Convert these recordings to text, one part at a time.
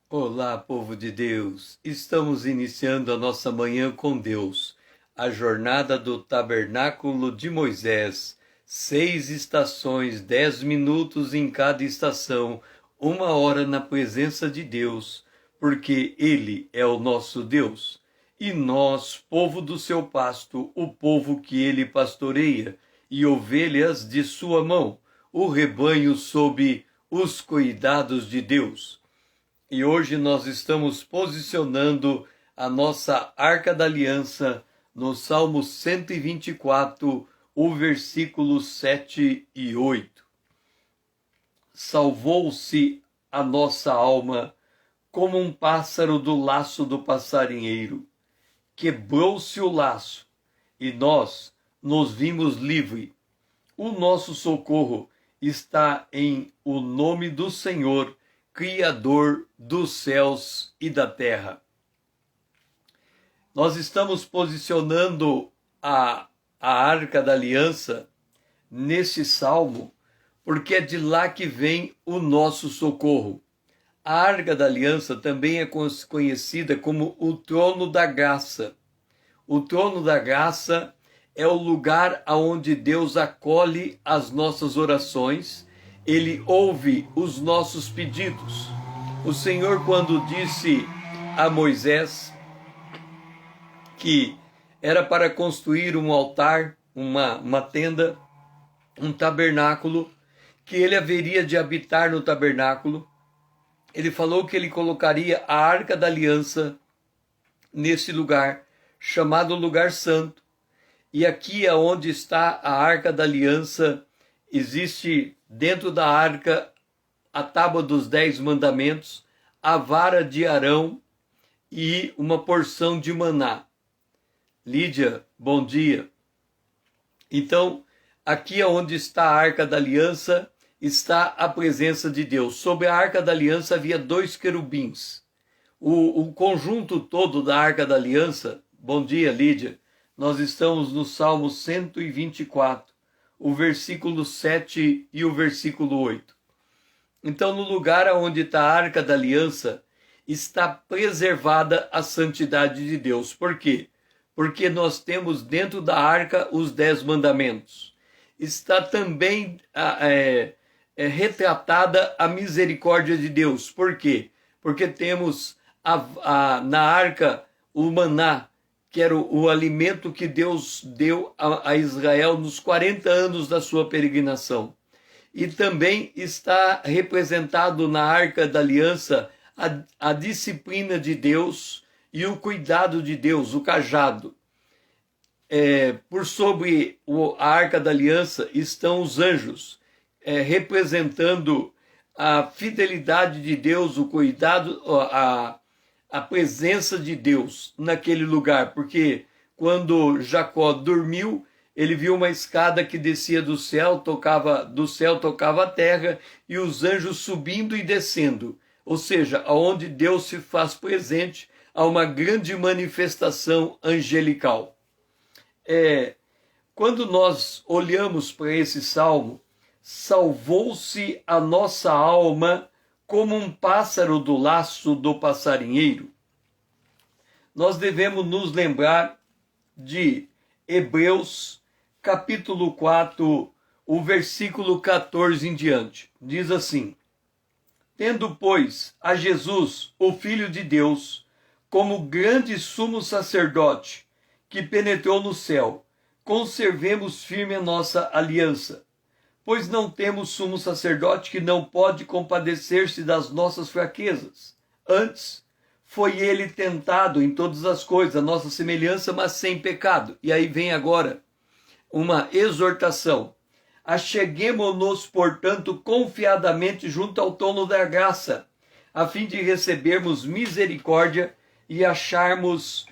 Olá, povo de Deus! Estamos iniciando a nossa manhã com Deus, a jornada do Tabernáculo de Moisés. 6 estações, 10 minutos em cada estação, 1 hora na presença de Deus, porque Ele é o nosso Deus. E nós, povo do seu pasto, o povo que Ele pastoreia, e ovelhas de sua mão, o rebanho sob os cuidados de Deus. E hoje nós estamos posicionando a nossa Arca da Aliança no Salmo 124, o versículo 7 e 8. Salvou-se a nossa alma como um pássaro do laço do passarinheiro. Quebrou-se o laço e nós nos vimos livres. O nosso socorro está em o nome do Senhor, Criador dos céus e da terra. Nós estamos posicionando a Arca da Aliança nesse salmo, porque é de lá que vem o nosso socorro. A Arca da Aliança também é conhecida como o Trono da Graça. O Trono da Graça é o lugar aonde Deus acolhe as nossas orações. Ele ouve os nossos pedidos. O Senhor, quando disse a Moisés que era para construir um altar, uma tenda, um tabernáculo, que ele haveria de habitar no tabernáculo, ele falou que ele colocaria a Arca da Aliança nesse lugar, chamado Lugar Santo. E aqui aonde está a Arca da Aliança, existe dentro da arca a tábua dos 10 mandamentos, a vara de Arão e uma porção de maná. Lídia, bom dia. Então, aqui onde está a Arca da Aliança, está a presença de Deus. Sobre a Arca da Aliança havia 2 querubins. O conjunto todo da Arca da Aliança, bom dia, Lídia, nós estamos no Salmo 124, o versículo 7 e o versículo 8. Então, no lugar onde está a Arca da Aliança, está preservada a santidade de Deus. Por quê? Porque nós temos dentro da arca os 10 mandamentos. Está também retratada a misericórdia de Deus. Por quê? Porque temos na arca o maná, que era o alimento que Deus deu a Israel nos 40 anos da sua peregrinação. E também está representado na Arca da Aliança a disciplina de Deus e o cuidado de Deus, o cajado. Por sobre a Arca da Aliança estão os anjos, representando a fidelidade de Deus, o cuidado, a presença de Deus naquele lugar, porque quando Jacó dormiu, ele viu uma escada que descia do céu tocava a terra, e os anjos subindo e descendo. Ou seja, aonde Deus se faz presente, há uma grande manifestação angelical. Quando nós olhamos para esse salmo, salvou-se a nossa alma como um pássaro do laço do passarinheiro. Nós devemos nos lembrar de Hebreus, capítulo 4, o versículo 14 em diante. Diz assim: tendo, pois, a Jesus, o Filho de Deus, como grande sumo sacerdote, que penetrou no céu, conservemos firme a nossa aliança. Pois não temos sumo sacerdote que não pode compadecer-se das nossas fraquezas. Antes, foi ele tentado em todas as coisas, a nossa semelhança, mas sem pecado. E aí vem agora uma exortação. Acheguemo-nos, portanto, confiadamente junto ao trono da graça, a fim de recebermos misericórdia e acharmos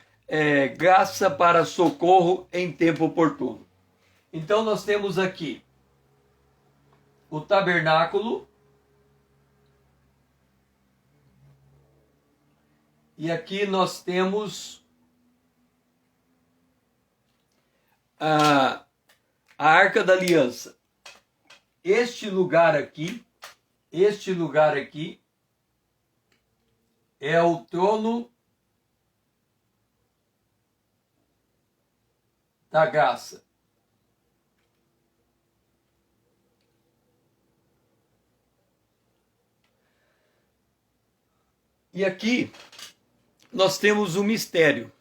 graça para socorro em tempo oportuno. Então nós temos aqui o tabernáculo, e aqui nós temos a Arca da Aliança. Este lugar aqui é o trono da graça. E aqui nós temos um mistério,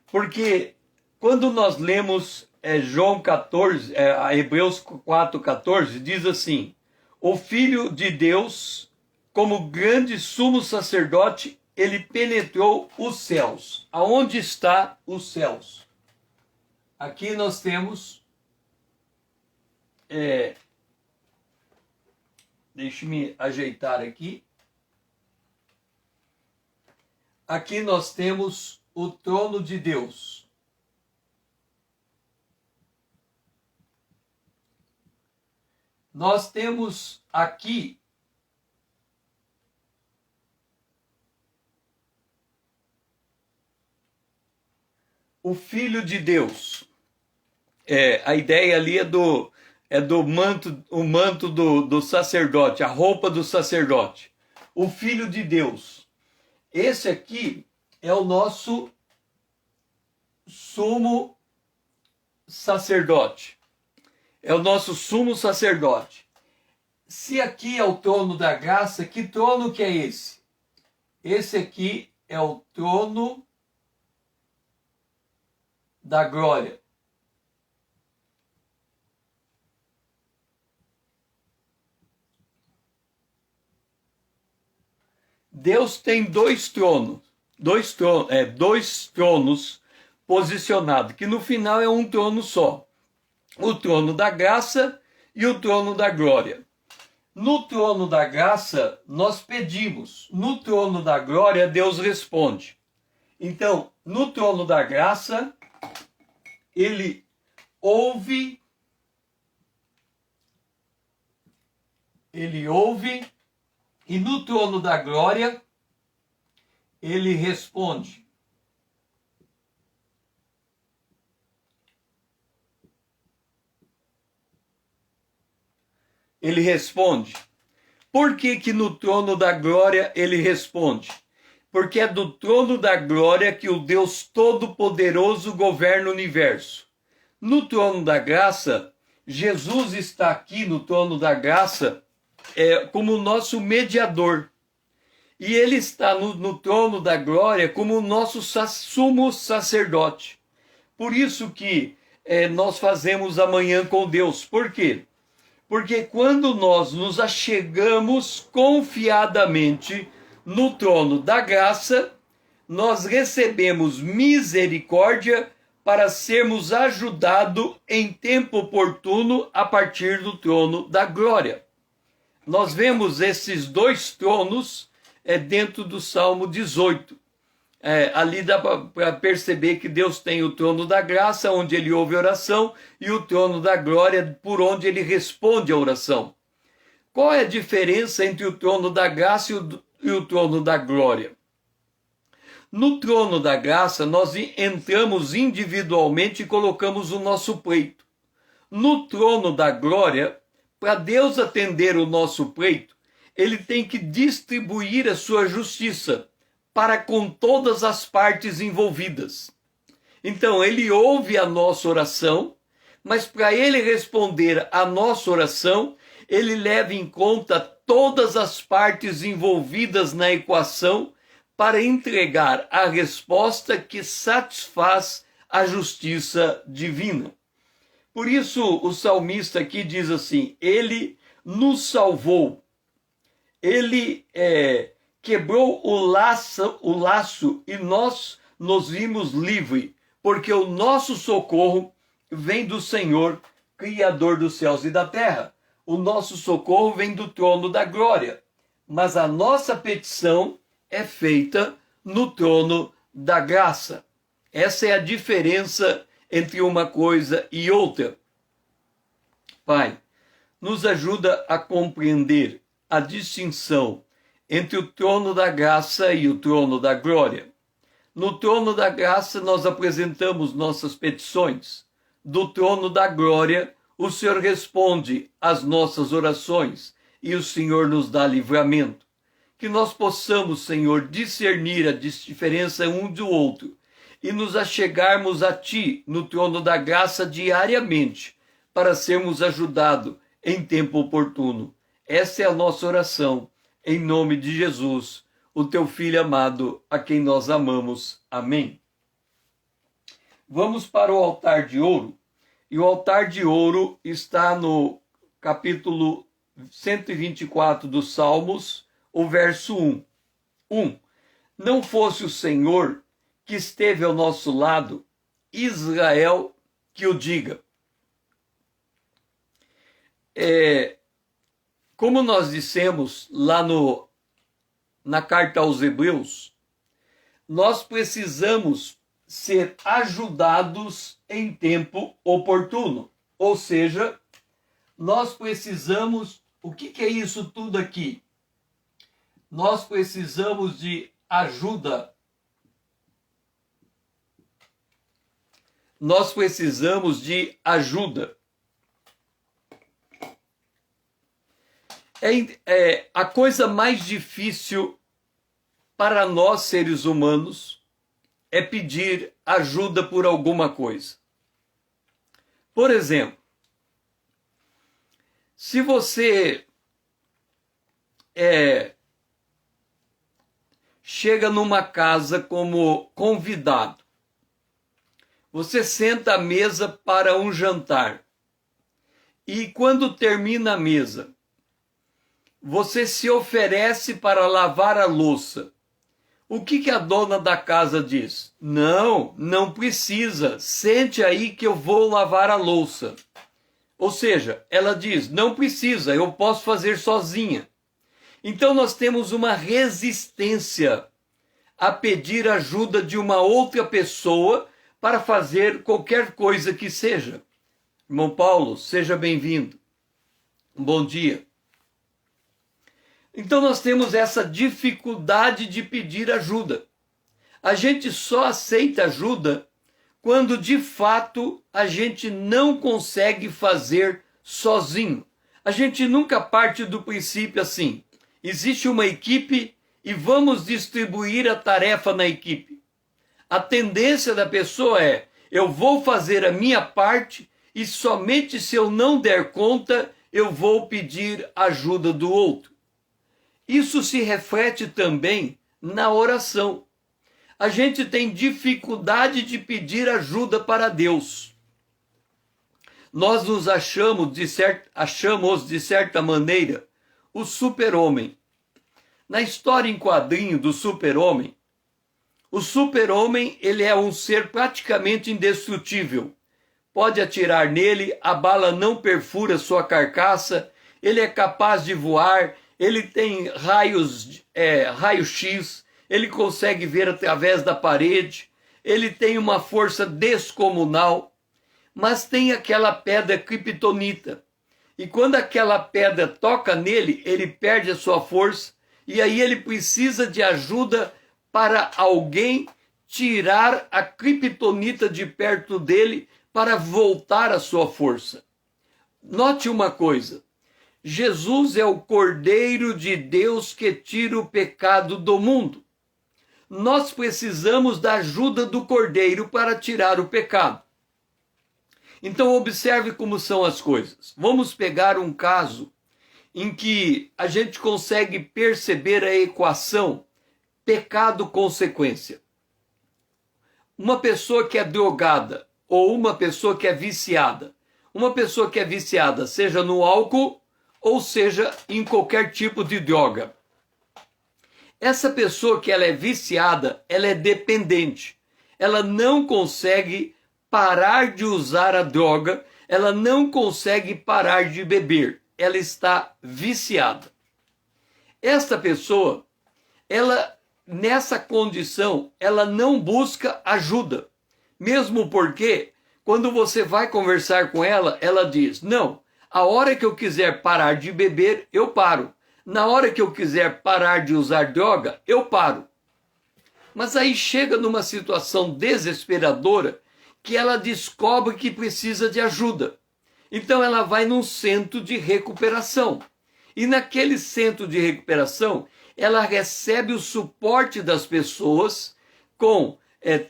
porque quando nós lemos João 14, Hebreus 4,14, diz assim: o Filho de Deus, como grande sumo sacerdote, ele penetrou os céus. Aonde está os céus? Aqui nós temos, deixe-me ajeitar aqui. Aqui nós temos o trono de Deus. Nós temos aqui o Filho de Deus. A ideia ali é do manto, o manto do sacerdote, a roupa do sacerdote. O Filho de Deus. Esse aqui é o nosso sumo sacerdote. É o nosso sumo sacerdote. Se aqui é o trono da graça, que trono que é esse? Esse aqui é o trono da glória. Deus tem dois tronos posicionados, que no final é um trono só. O trono da graça e o trono da glória. No trono da graça, nós pedimos. No trono da glória, Deus responde. Então, no trono da graça, ele ouve, e no trono da glória, ele responde. Ele responde. Por que que no trono da glória ele responde? Porque é do trono da glória que o Deus Todo-Poderoso governa o universo. No trono da graça, Jesus está aqui no trono da graça como nosso mediador. E ele está no trono da glória como o nosso sumo sacerdote. Por isso que nós fazemos a manhã com Deus. Por quê? Porque quando nós nos achegamos confiadamente no trono da graça, nós recebemos misericórdia para sermos ajudados em tempo oportuno a partir do trono da glória. Nós vemos esses dois tronos dentro do Salmo 18. Ali dá para perceber que Deus tem o trono da graça, onde ele ouve oração, e o trono da glória, por onde ele responde a oração. Qual é a diferença entre o trono da graça e o trono da glória? No trono da graça, nós entramos individualmente e colocamos o nosso pleito. No trono da glória, para Deus atender o nosso pleito, ele tem que distribuir a sua justiça para com todas as partes envolvidas. Então, ele ouve a nossa oração, mas para ele responder a nossa oração, ele leva em conta todas as partes envolvidas na equação para entregar a resposta que satisfaz a justiça divina. Por isso, o salmista aqui diz assim: ele nos salvou, ele quebrou o laço e nós nos vimos livres, porque o nosso socorro vem do Senhor, Criador dos céus e da terra. O nosso socorro vem do trono da glória, mas a nossa petição é feita no trono da graça. Essa é a diferença entre uma coisa e outra. Pai, nos ajuda a compreender a distinção entre o trono da graça e o trono da glória. No trono da graça nós apresentamos nossas petições. Do trono da glória, o Senhor responde às nossas orações e o Senhor nos dá livramento. que nós possamos, Senhor, discernir a diferença um do outro e nos achegarmos a Ti no trono da graça diariamente para sermos ajudados em tempo oportuno. Essa é a nossa oração, em nome de Jesus, o Teu Filho amado, a quem nós amamos. Amém. Vamos para o altar de ouro. E o altar de ouro está no capítulo 124 dos Salmos, o verso 1. 1. Não fosse o Senhor que esteve ao nosso lado, Israel que o diga. Como nós dissemos lá na carta aos Hebreus, nós precisamos ser ajudados em tempo oportuno. Ou seja, nós precisamos... O que é isso tudo aqui? Nós precisamos de ajuda. Nós precisamos de ajuda. A coisa mais difícil para nós, seres humanos, é pedir ajuda por alguma coisa. Por exemplo, se você chega numa casa como convidado, você senta à mesa para um jantar e quando termina a mesa, você se oferece para lavar a louça. O que a dona da casa diz? Não precisa, sente aí que eu vou lavar a louça. Ou seja, ela diz, não precisa, eu posso fazer sozinha. Então nós temos uma resistência a pedir ajuda de uma outra pessoa para fazer qualquer coisa que seja. Irmão Paulo, seja bem-vindo. Bom dia. Então nós temos essa dificuldade de pedir ajuda. A gente só aceita ajuda quando de fato a gente não consegue fazer sozinho. A gente nunca parte do princípio assim, existe uma equipe e vamos distribuir a tarefa na equipe. A tendência da pessoa é, eu vou fazer a minha parte e somente se eu não der conta, eu vou pedir ajuda do outro. Isso se reflete também na oração. A gente tem dificuldade de pedir ajuda para Deus. Nós nos achamos de certa maneira o super-homem. Na história em quadrinho do super-homem, o super-homem ele é um ser praticamente indestrutível. Pode atirar nele, a bala não perfura sua carcaça, ele é capaz de voar, ele tem raio-x, ele consegue ver através da parede, ele tem uma força descomunal, mas tem aquela pedra criptonita. E quando aquela pedra toca nele, ele perde a sua força, e aí ele precisa de ajuda para alguém tirar a criptonita de perto dele para voltar à sua força. Note uma coisa. Jesus é o Cordeiro de Deus que tira o pecado do mundo. Nós precisamos da ajuda do Cordeiro para tirar o pecado. Então observe como são as coisas. Vamos pegar um caso em que a gente consegue perceber a equação pecado-consequência. Uma pessoa que é drogada ou uma pessoa que é viciada. Uma pessoa que é viciada, seja no álcool ou seja em qualquer tipo de droga. Essa pessoa que ela é viciada, ela é dependente. Ela não consegue parar de usar a droga, ela não consegue parar de beber. Ela está viciada. Esta pessoa, ela nessa condição, ela não busca ajuda. Mesmo porque, quando você vai conversar com ela, ela diz, não, a hora que eu quiser parar de beber, eu paro. Na hora que eu quiser parar de usar droga, eu paro. Mas aí chega numa situação desesperadora que ela descobre que precisa de ajuda. Então ela vai num centro de recuperação. E naquele centro de recuperação, ela recebe o suporte das pessoas com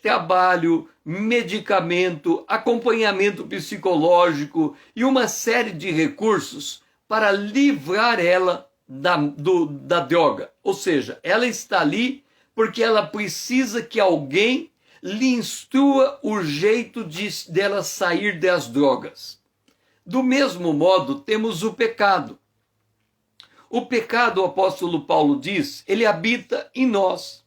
trabalho, medicamento, acompanhamento psicológico e uma série de recursos para livrar ela da droga. Ou seja, ela está ali porque ela precisa que alguém lhe instrua o jeito dela sair das drogas. Do mesmo modo, temos o pecado. O pecado, o apóstolo Paulo diz, ele habita em nós.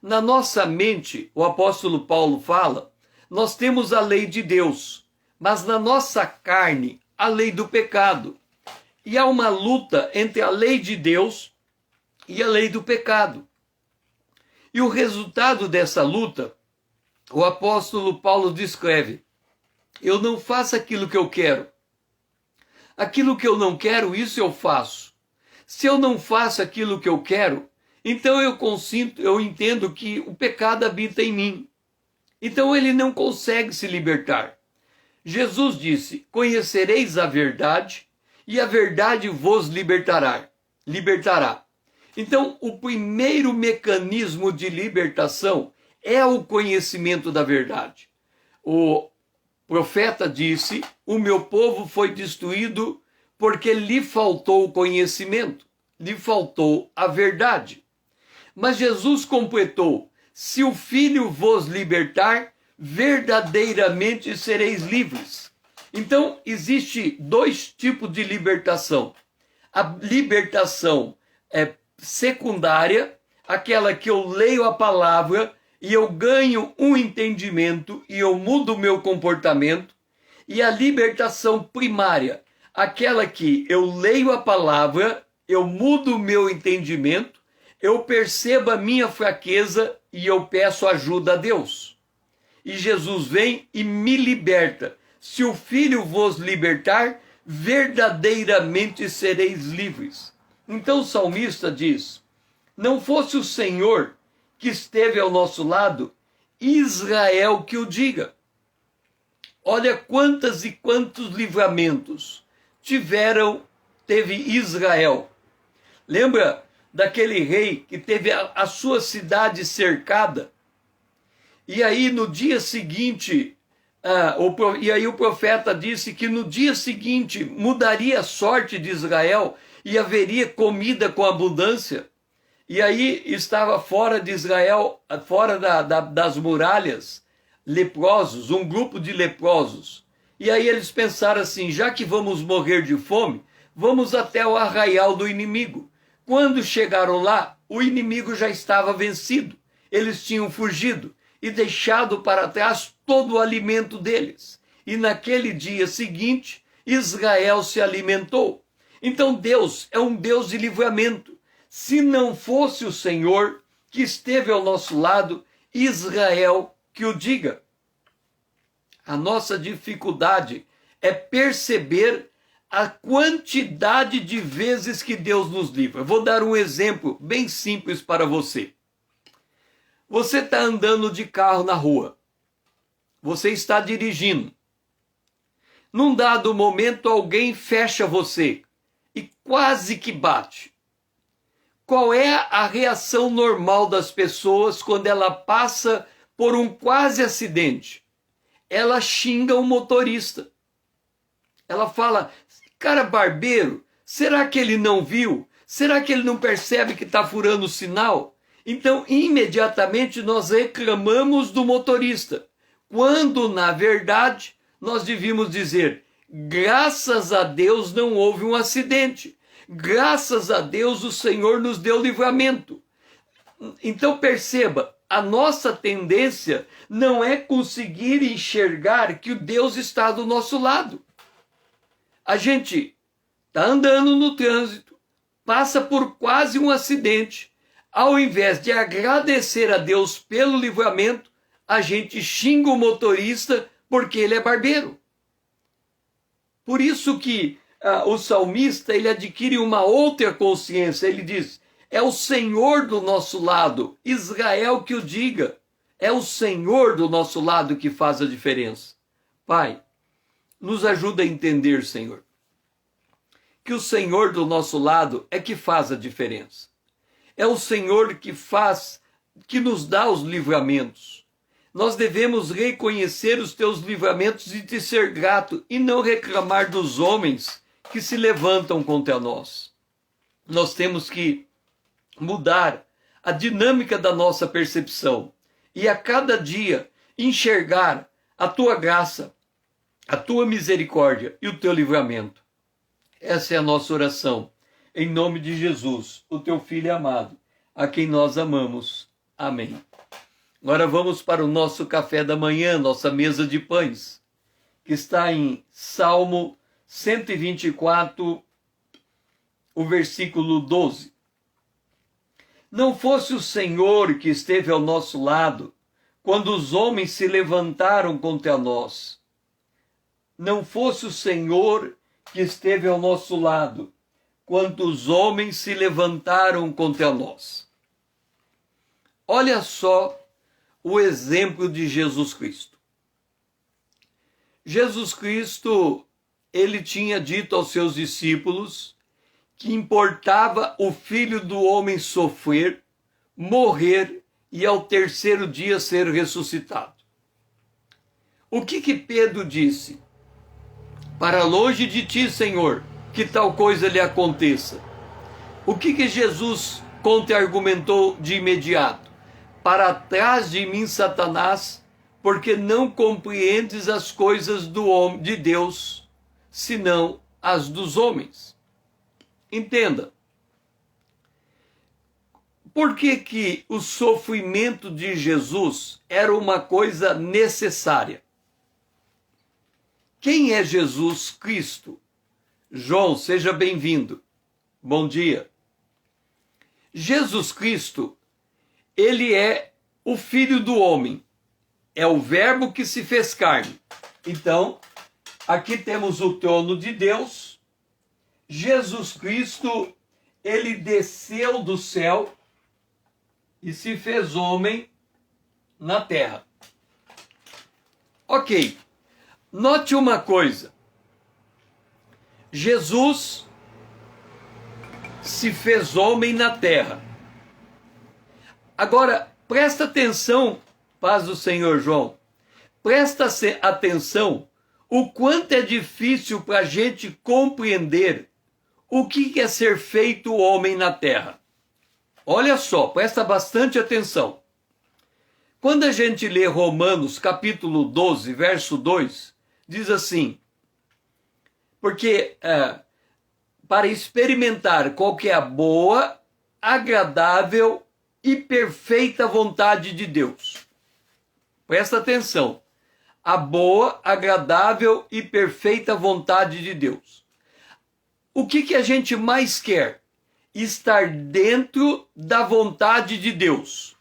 Na nossa mente, o apóstolo Paulo fala, nós temos a lei de Deus, mas na nossa carne, a lei do pecado. E há uma luta entre a lei de Deus e a lei do pecado. E o resultado dessa luta, o apóstolo Paulo descreve: eu não faço aquilo que eu quero. Aquilo que eu não quero, isso eu faço. Se eu não faço aquilo que eu quero, então eu entendo que o pecado habita em mim. Então ele não consegue se libertar. Jesus disse: conhecereis a verdade, e a verdade vos libertará. Então, o primeiro mecanismo de libertação é o conhecimento da verdade. O profeta disse: o meu povo foi destruído porque lhe faltou o conhecimento, lhe faltou a verdade. Mas Jesus completou: se o Filho vos libertar, verdadeiramente sereis livres. Então, existe dois tipos de libertação. A libertação secundária, aquela que eu leio a palavra e eu ganho um entendimento e eu mudo o meu comportamento. E a libertação primária, aquela que eu leio a palavra, eu mudo o meu entendimento, eu percebo a minha fraqueza e eu peço ajuda a Deus. E Jesus vem e me liberta. Se o Filho vos libertar, verdadeiramente sereis livres. Então o salmista diz: não fosse o Senhor que esteve ao nosso lado, Israel que o diga. Olha quantas e quantos livramentos teve Israel. Lembra daquele rei que teve a sua cidade cercada? E aí no dia seguinte, o profeta disse que no dia seguinte mudaria a sorte de Israel e haveria comida com abundância. E aí estava fora de Israel, fora das muralhas, leprosos, um grupo de leprosos. E aí eles pensaram assim: já que vamos morrer de fome, vamos até o arraial do inimigo. Quando chegaram lá, o inimigo já estava vencido. Eles tinham fugido e deixado para trás todo o alimento deles. E naquele dia seguinte, Israel se alimentou. Então Deus é um Deus de livramento. Se não fosse o Senhor que esteve ao nosso lado, Israel que o diga. A nossa dificuldade é perceber a quantidade de vezes que Deus nos livra. Vou dar um exemplo bem simples para você. Você está andando de carro na rua. Você está dirigindo. Num dado momento, alguém fecha você e quase que bate. Qual é a reação normal das pessoas quando ela passa por um quase acidente? Ela xinga o motorista. Ela fala: cara barbeiro, será que ele não viu? Será que ele não percebe que está furando o sinal? Então, imediatamente nós reclamamos do motorista, quando, na verdade, nós devíamos dizer: graças a Deus não houve um acidente. Graças a Deus o Senhor nos deu livramento. Então perceba, a nossa tendência não é conseguir enxergar que o Deus está do nosso lado. A gente está andando no trânsito, passa por quase um acidente. Ao invés de agradecer a Deus pelo livramento, a gente xinga o motorista porque ele é barbeiro. Por isso que o salmista ele adquire uma outra consciência. Ele diz: é o Senhor do nosso lado, Israel que o diga. É o Senhor do nosso lado que faz a diferença. Pai, nos ajuda a entender, Senhor, que o Senhor do nosso lado é que faz a diferença. É o Senhor que nos dá os livramentos. Nós devemos reconhecer os teus livramentos e te ser grato e não reclamar dos homens que se levantam contra nós. Nós temos que mudar a dinâmica da nossa percepção e a cada dia enxergar a tua graça, a tua misericórdia e o teu livramento. Essa é a nossa oração, em nome de Jesus, o teu Filho amado, a quem nós amamos. Amém. Agora vamos para o nosso café da manhã, nossa mesa de pães, que está em Salmo 124, o versículo 12. Não fosse o Senhor que esteve ao nosso lado, quando os homens se levantaram contra nós. Não fosse o Senhor que esteve ao nosso lado, quando os homens se levantaram contra nós. Olha só o exemplo de Jesus Cristo. Jesus Cristo, ele tinha dito aos seus discípulos que importava o Filho do Homem sofrer, morrer e ao terceiro dia ser ressuscitado. O que Pedro disse? Para longe de ti, Senhor, que tal coisa lhe aconteça. O que Jesus contra-argumentou de imediato? Para trás de mim, Satanás, porque não compreendes as coisas de Deus, senão as dos homens. Entenda. Por que o sofrimento de Jesus era uma coisa necessária? Quem é Jesus Cristo? João, seja bem-vindo. Bom dia. Jesus Cristo, ele é o Filho do homem. É o Verbo que se fez carne. Então, aqui temos o trono de Deus. Jesus Cristo, ele desceu do céu e se fez homem na terra. Ok. Note uma coisa. Jesus se fez homem na terra. Agora, presta atenção, paz do Senhor João, presta atenção o quanto é difícil para a gente compreender o que é ser feito homem na terra. Olha só, presta bastante atenção. Quando a gente lê Romanos capítulo 12, verso 2, diz assim, porque para experimentar qual que é a boa, agradável e perfeita vontade de Deus. Presta atenção. A boa, agradável e perfeita vontade de Deus. O que a gente mais quer? Estar dentro da vontade de Deus.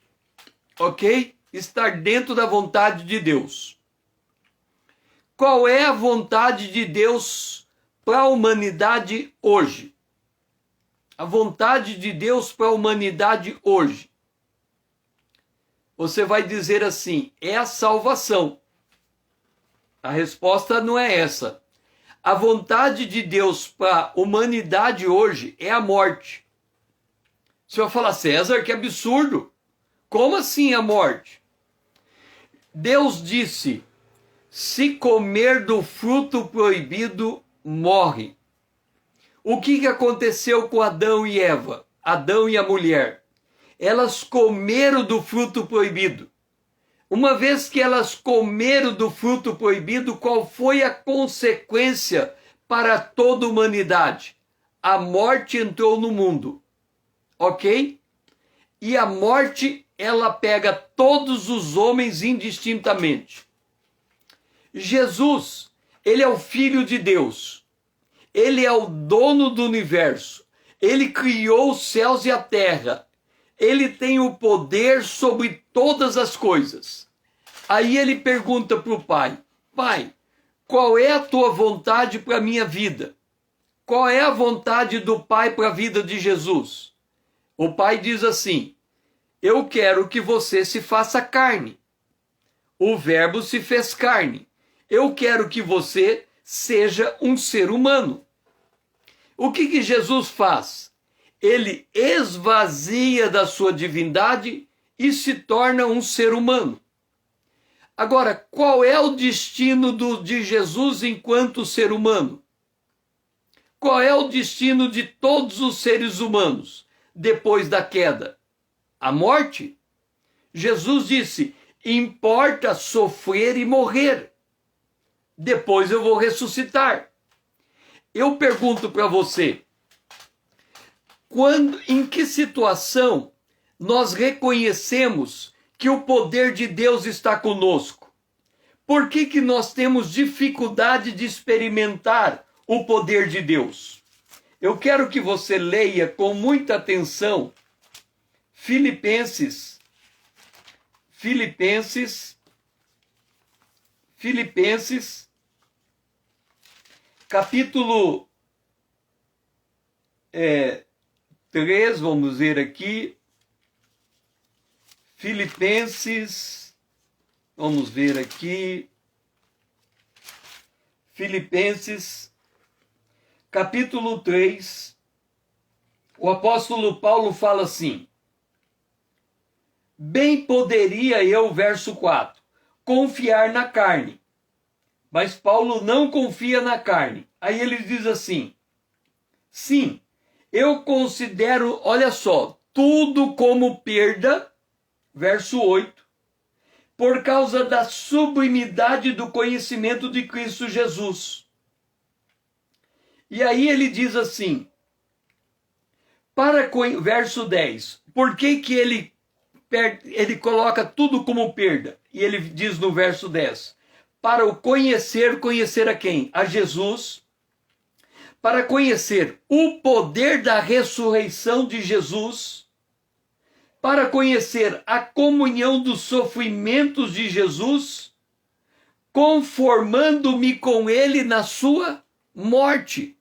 Ok? Estar dentro da vontade de Deus. Qual é a vontade de Deus para a humanidade hoje? A vontade de Deus para a humanidade hoje. Você vai dizer assim, é a salvação. A resposta não é essa. A vontade de Deus para a humanidade hoje é a morte. Você vai falar, César, que absurdo. Como assim a morte? Deus disse, se comer do fruto proibido, morre. O que aconteceu com Adão e Eva? Adão e a mulher? Elas comeram do fruto proibido. Uma vez que elas comeram do fruto proibido, qual foi a consequência para toda a humanidade? A morte entrou no mundo. Ok? E a morte, ela pega todos os homens indistintamente. Jesus, ele é o Filho de Deus. Ele é o dono do universo. Ele criou os céus e a terra. Ele tem o poder sobre todas as coisas. Aí ele pergunta para o Pai, Pai, qual é a tua vontade para a minha vida? Qual é a vontade do Pai para a vida de Jesus? O Pai diz assim, eu quero que você se faça carne. O Verbo se fez carne. Eu quero que você seja um ser humano. O que Jesus faz? Ele esvazia da sua divindade e se torna um ser humano. Agora, qual é o destino de Jesus enquanto ser humano? Qual é o destino de todos os seres humanos depois da queda? A morte? Jesus disse: importa sofrer e morrer. Depois eu vou ressuscitar. Eu pergunto para você, em que situação nós reconhecemos que o poder de Deus está conosco? Por que nós temos dificuldade de experimentar o poder de Deus? Eu quero que você leia com muita atenção Filipenses, capítulo 3, vamos ver aqui. Filipenses, vamos ver aqui. Filipenses, capítulo 3, o apóstolo Paulo fala assim: bem poderia eu, verso 4, confiar na carne, mas Paulo não confia na carne. Aí ele diz assim: sim, eu considero, olha só, tudo como perda, verso 8, por causa da sublimidade do conhecimento de Cristo Jesus. E aí ele diz assim, verso 10, por que ele coloca tudo como perda? E ele diz no verso 10, para o conhecer a quem? A Jesus, para conhecer o poder da ressurreição de Jesus, para conhecer a comunhão dos sofrimentos de Jesus, conformando-me com ele na sua morte.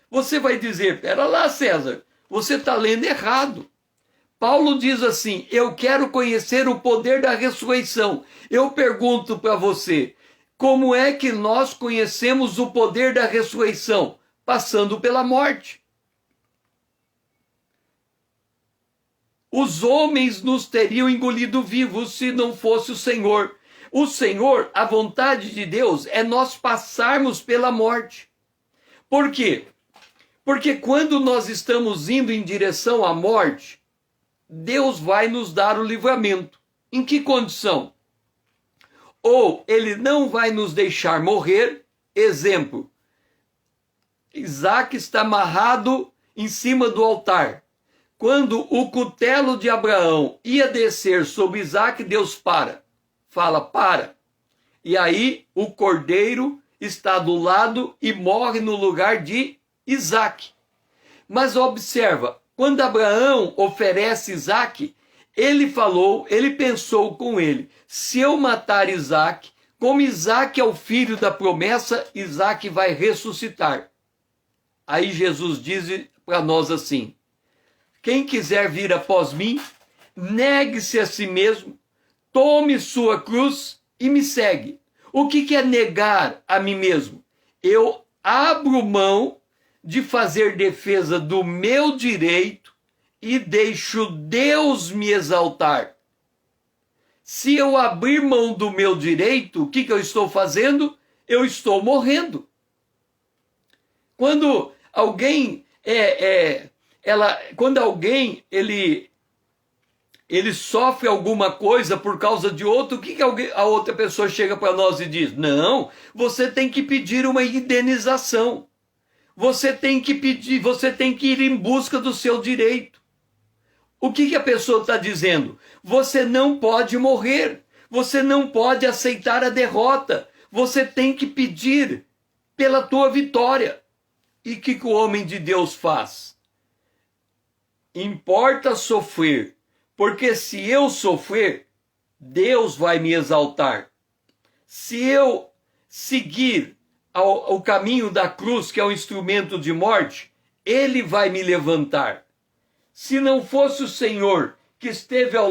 Você vai dizer, pera lá, César, você está lendo errado. Paulo diz assim, eu quero conhecer o poder da ressurreição. Eu pergunto para você, como é que nós conhecemos o poder da ressurreição? Passando pela morte. Os homens nos teriam engolido vivos se não fosse o Senhor. O Senhor, a vontade de Deus é nós passarmos pela morte. Por quê? Porque quando nós estamos indo em direção à morte, Deus vai nos dar o livramento. Em que condição? Ou ele não vai nos deixar morrer. Exemplo, Isaac está amarrado em cima do altar. Quando o cutelo de Abraão ia descer sobre Isaac, Deus fala, para. E aí o cordeiro está do lado e morre no lugar de Isaac. Mas observa, quando Abraão oferece Isaac, ele pensou com ele, se eu matar Isaac, como Isaac é o filho da promessa, Isaac vai ressuscitar. Aí Jesus diz para nós assim, quem quiser vir após mim, negue-se a si mesmo, tome sua cruz e me segue. O que é negar a mim mesmo? Eu abro mão de fazer defesa do meu direito e deixo Deus me exaltar. Se eu abrir mão do meu direito, o que eu estou fazendo? Eu estou morrendo. Quando alguém ele sofre alguma coisa por causa de outro, o que a outra pessoa chega para nós e diz? Não, você tem que pedir uma indenização. Você tem que ir em busca do seu direito. O que a pessoa está dizendo? Você não pode morrer. Você não pode aceitar a derrota. Você tem que pedir pela tua vitória. E o que o homem de Deus faz? Importa sofrer, porque se eu sofrer, Deus vai me exaltar. Se eu seguir o caminho da cruz, que é um instrumento de morte, ele vai me levantar. Se não fosse o Senhor que esteve ao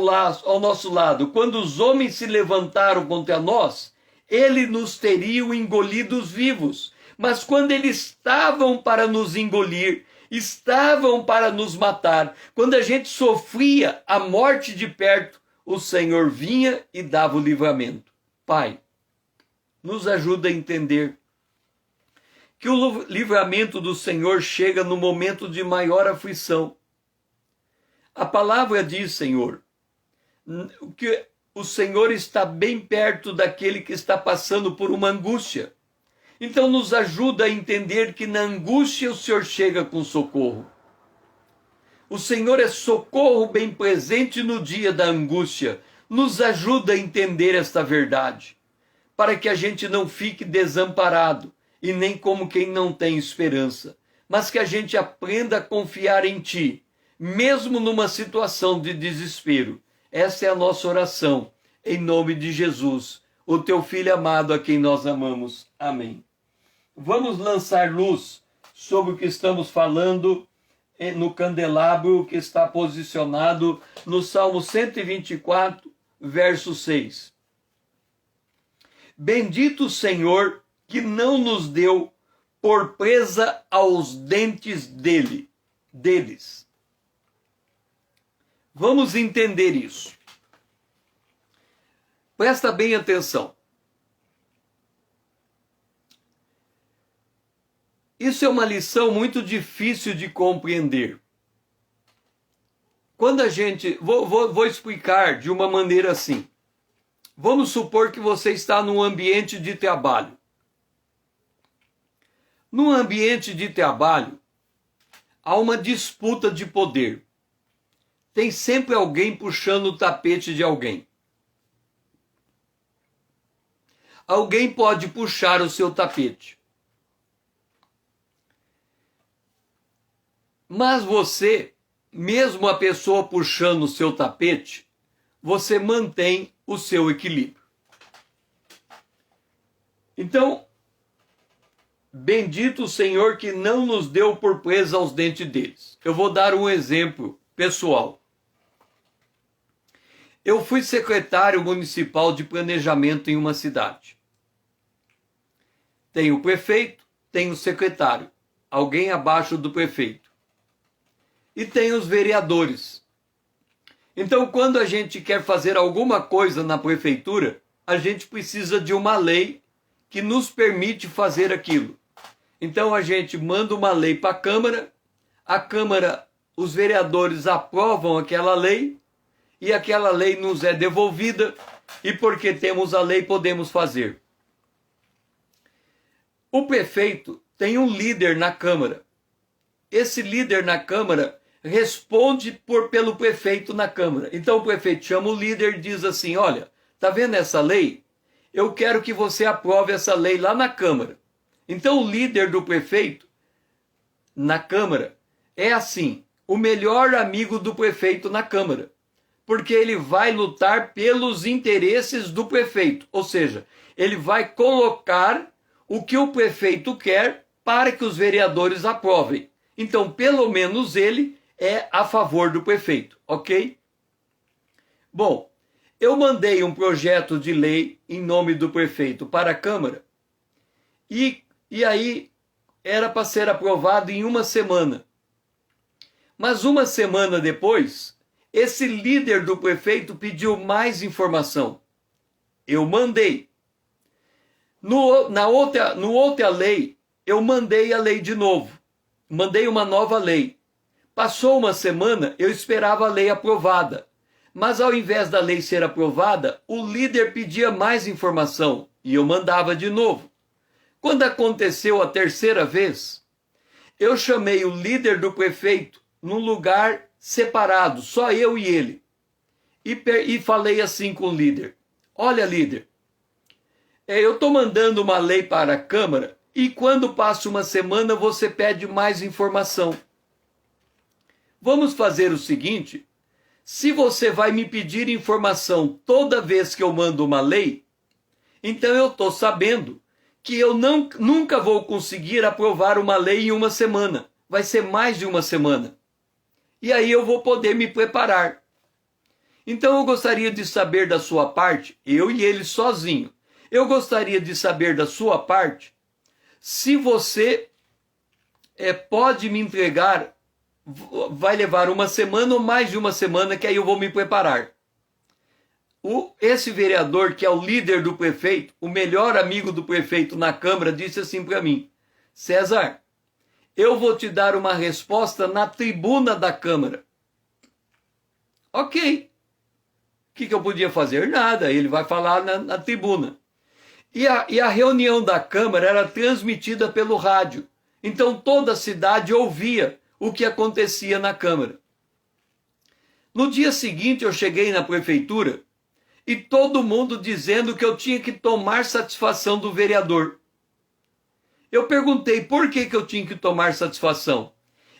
nosso lado, quando os homens se levantaram contra nós, ele nos teria engolidos vivos. Mas quando eles estavam para nos engolir, estavam para nos matar, quando a gente sofria a morte de perto, o Senhor vinha e dava o livramento. Pai, nos ajuda a entender que o livramento do Senhor chega no momento de maior aflição. A palavra diz, Senhor, que o Senhor está bem perto daquele que está passando por uma angústia. Então nos ajuda a entender que na angústia o Senhor chega com socorro. O Senhor é socorro bem presente no dia da angústia. Nos ajuda a entender esta verdade, para que a gente não fique desamparado e nem como quem não tem esperança, mas que a gente aprenda a confiar em Ti, mesmo numa situação de desespero. Essa é a nossa oração, em nome de Jesus, o Teu Filho amado a quem nós amamos. Amém. Vamos lançar luz sobre o que estamos falando no candelabro que está posicionado no Salmo 124, verso 6. Bendito o Senhor que não nos deu por presa aos dentes deles. Vamos entender isso. Presta bem atenção. Isso é uma lição muito difícil de compreender. Quando a gente... Vou explicar de uma maneira assim. Vamos supor que você está num ambiente de trabalho. Num ambiente de trabalho, há uma disputa de poder. Tem sempre alguém puxando o tapete de alguém. Alguém pode puxar o seu tapete. Mas você, mesmo a pessoa puxando o seu tapete, você mantém o seu equilíbrio. Então, bendito o Senhor que não nos deu por presa aos dentes deles. Eu vou dar um exemplo pessoal. Eu fui secretário municipal de planejamento em uma cidade. Tem o prefeito, tem o secretário, alguém abaixo do prefeito. E tem os vereadores. Então, quando a gente quer fazer alguma coisa na prefeitura, a gente precisa de uma lei que nos permite fazer aquilo. Então, a gente manda uma lei para a Câmara, os vereadores aprovam aquela lei, e aquela lei nos é devolvida, e porque temos a lei, podemos fazer. O prefeito tem um líder na Câmara. Esse líder na Câmara responde pelo prefeito na Câmara. Então o prefeito chama o líder e diz assim, olha, tá vendo essa lei? Eu quero que você aprove essa lei lá na Câmara. Então o líder do prefeito na Câmara é assim, o melhor amigo do prefeito na Câmara, porque ele vai lutar pelos interesses do prefeito, ou seja, ele vai colocar o que o prefeito quer para que os vereadores aprovem. Então, pelo menos ele é a favor do prefeito, ok? Bom, eu mandei um projeto de lei em nome do prefeito para a Câmara e aí era para ser aprovado em uma semana. Mas uma semana depois, esse líder do prefeito pediu mais informação. Eu mandei. No outra lei, eu mandei a lei de novo. Mandei uma nova lei. Passou uma semana, eu esperava a lei aprovada. Mas ao invés da lei ser aprovada, o líder pedia mais informação e eu mandava de novo. Quando aconteceu a terceira vez, eu chamei o líder do prefeito num lugar separado, só eu e ele. E falei assim com o líder, olha líder, eu estou mandando uma lei para a Câmara e quando passa uma semana você pede mais informação. Vamos fazer o seguinte, se você vai me pedir informação toda vez que eu mando uma lei, então eu estou sabendo que eu nunca vou conseguir aprovar uma lei em uma semana. Vai ser mais de uma semana. E aí eu vou poder me preparar. Então eu gostaria de saber da sua parte, eu e ele sozinho, eu gostaria de saber da sua parte, se você pode me entregar, vai levar uma semana ou mais de uma semana, que aí eu vou me preparar. Esse vereador, que é o líder do prefeito, o melhor amigo do prefeito na Câmara, disse assim para mim: César, eu vou te dar uma resposta na tribuna da Câmara. Ok. O que eu podia fazer? Nada, ele vai falar na tribuna. E a reunião da Câmara era transmitida pelo rádio. Então toda a cidade ouvia o que acontecia na Câmara. No dia seguinte eu cheguei na prefeitura e todo mundo dizendo que eu tinha que tomar satisfação do vereador. Eu perguntei por que eu tinha que tomar satisfação.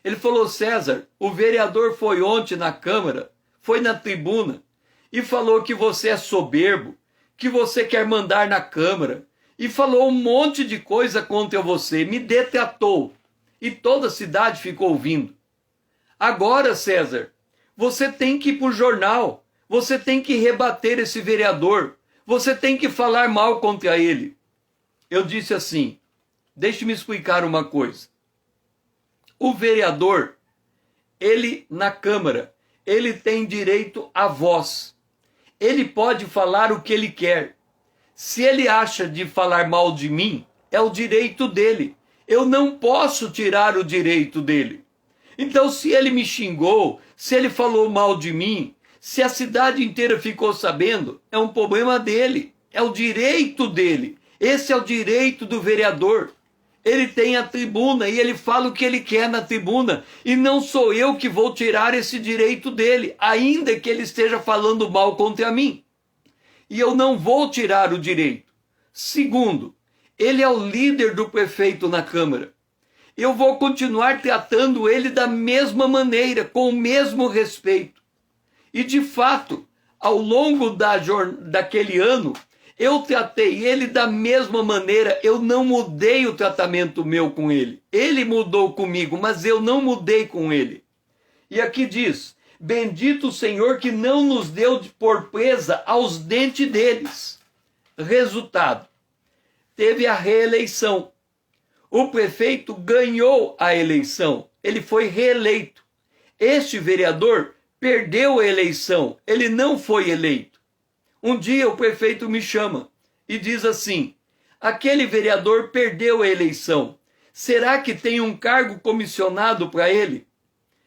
Ele falou: César, o vereador foi ontem na Câmara, foi na tribuna e falou que você é soberbo, que você quer mandar na Câmara, e falou um monte de coisa contra você, me detratou. E toda a cidade ficou ouvindo. Agora, César, você tem que ir para o jornal, você tem que rebater esse vereador, você tem que falar mal contra ele. Eu disse assim: deixe-me explicar uma coisa. O vereador, ele na Câmara, ele tem direito à voz. Ele pode falar o que ele quer. Se ele acha de falar mal de mim, é o direito dele. Eu não posso tirar o direito dele. Então, se ele me xingou, se ele falou mal de mim, se a cidade inteira ficou sabendo, é um problema dele. É o direito dele. Esse é o direito do vereador. Ele tem a tribuna e ele fala o que ele quer na tribuna. E não sou eu que vou tirar esse direito dele, ainda que ele esteja falando mal contra mim. E eu não vou tirar o direito. Segundo, ele é o líder do prefeito na Câmara. Eu vou continuar tratando ele da mesma maneira, com o mesmo respeito. E de fato, ao longo daquele ano, eu tratei ele da mesma maneira, eu não mudei o tratamento meu com ele. Ele mudou comigo, mas eu não mudei com ele. E aqui diz: bendito o Senhor que não nos deu por presa aos dentes deles. Resultado: teve a reeleição. O prefeito ganhou a eleição, ele foi reeleito. Este vereador perdeu a eleição, ele não foi eleito. Um dia o prefeito me chama e diz assim: aquele vereador perdeu a eleição, será que tem um cargo comissionado para ele?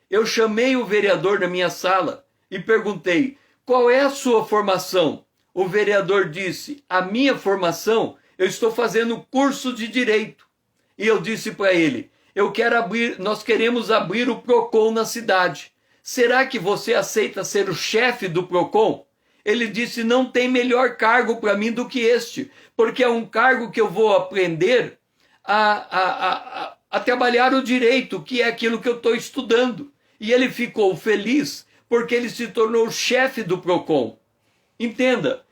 Eu chamei o vereador na minha sala e perguntei: qual é a sua formação? O vereador disse: a minha formação, eu estou fazendo curso de direito. E eu disse para ele: nós queremos abrir o Procon na cidade. Será que você aceita ser o chefe do Procon? Ele disse: não tem melhor cargo para mim do que este, porque é um cargo que eu vou aprender a trabalhar o direito, que é aquilo que eu estou estudando. E ele ficou feliz porque ele se tornou chefe do Procon. Entenda,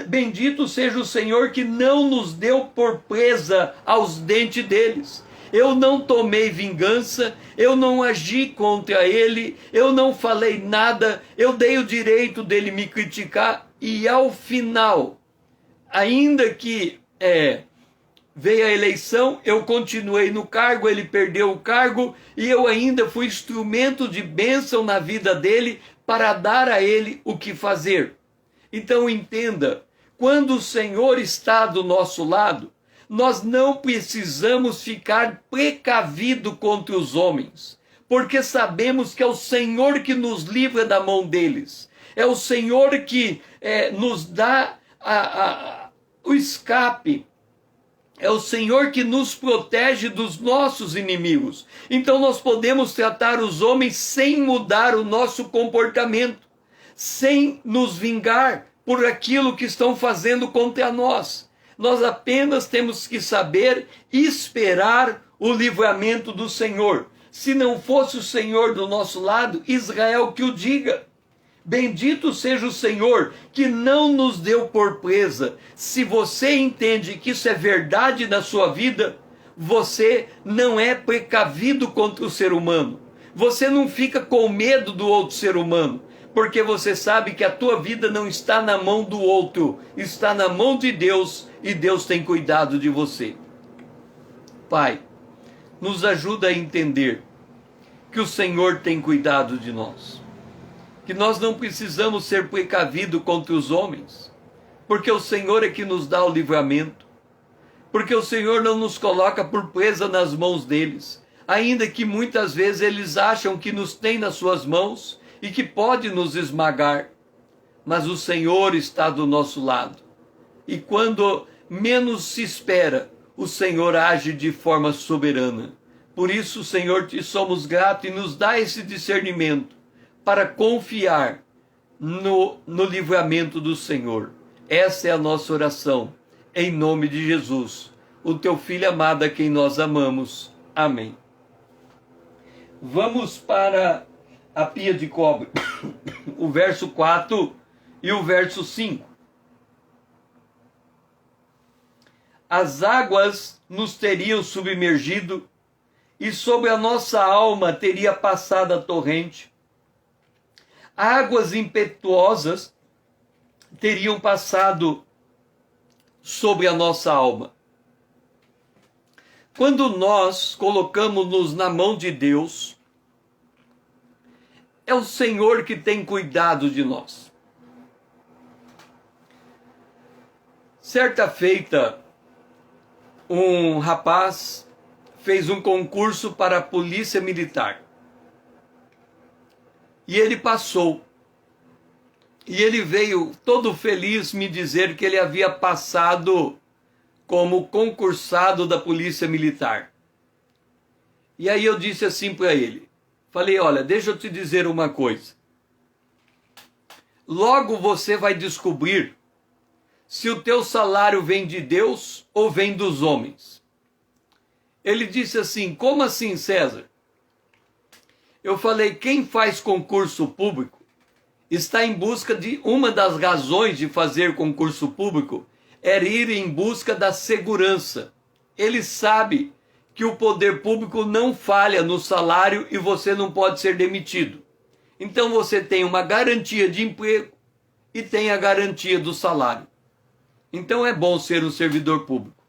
bendito seja o Senhor que não nos deu por presa aos dentes deles. Eu não tomei vingança, eu não agi contra ele, eu não falei nada, eu dei o direito dele me criticar e ao final, ainda que veio a eleição, eu continuei no cargo, ele perdeu o cargo e eu ainda fui instrumento de bênção na vida dele para dar a ele o que fazer. Então entenda, quando o Senhor está do nosso lado, nós não precisamos ficar precavido contra os homens, porque sabemos que é o Senhor que nos livra da mão deles. É o Senhor que nos dá o escape. É o Senhor que nos protege dos nossos inimigos. Então nós podemos tratar os homens sem mudar o nosso comportamento, sem nos vingar por aquilo que estão fazendo contra nós. Nós apenas temos que saber esperar o livramento do Senhor. Se não fosse o Senhor do nosso lado, Israel que o diga. Bendito seja o Senhor que não nos deu por presa. Se você entende que isso é verdade na sua vida, você não é precavido contra o ser humano. Você não fica com medo do outro ser humano, porque você sabe que a tua vida não está na mão do outro, está na mão de Deus e Deus tem cuidado de você. Pai, nos ajuda a entender que o Senhor tem cuidado de nós, que nós não precisamos ser precavidos contra os homens, porque o Senhor é que nos dá o livramento, porque o Senhor não nos coloca por presa nas mãos deles, ainda que muitas vezes eles acham que nos tem nas suas mãos e que pode nos esmagar, mas o Senhor está do nosso lado. E quando menos se espera, o Senhor age de forma soberana. Por isso, Senhor, te somos gratos e nos dá esse discernimento para confiar no livramento do Senhor. Essa é a nossa oração, em nome de Jesus, o teu Filho amado a quem nós amamos. Amém. Vamos para a pia de cobre, o verso 4 e o verso 5. As águas nos teriam submergido e sobre a nossa alma teria passado a torrente. Águas impetuosas teriam passado sobre a nossa alma. Quando nós colocamos-nos na mão de Deus, é o Senhor que tem cuidado de nós. Certa feita, um rapaz fez um concurso para a polícia militar. E ele passou. E ele veio todo feliz me dizer que ele havia passado como concursado da polícia militar. E aí eu disse assim para ele, falei, olha, deixa eu te dizer uma coisa. Logo você vai descobrir se o teu salário vem de Deus ou vem dos homens. Ele disse assim, como assim, César? Eu falei, quem faz concurso público está em busca de, uma das razões de fazer concurso público era ir em busca da segurança. Ele sabe que o poder público não falha no salário e você não pode ser demitido. Então você tem uma garantia de emprego e tem a garantia do salário. Então é bom ser um servidor público.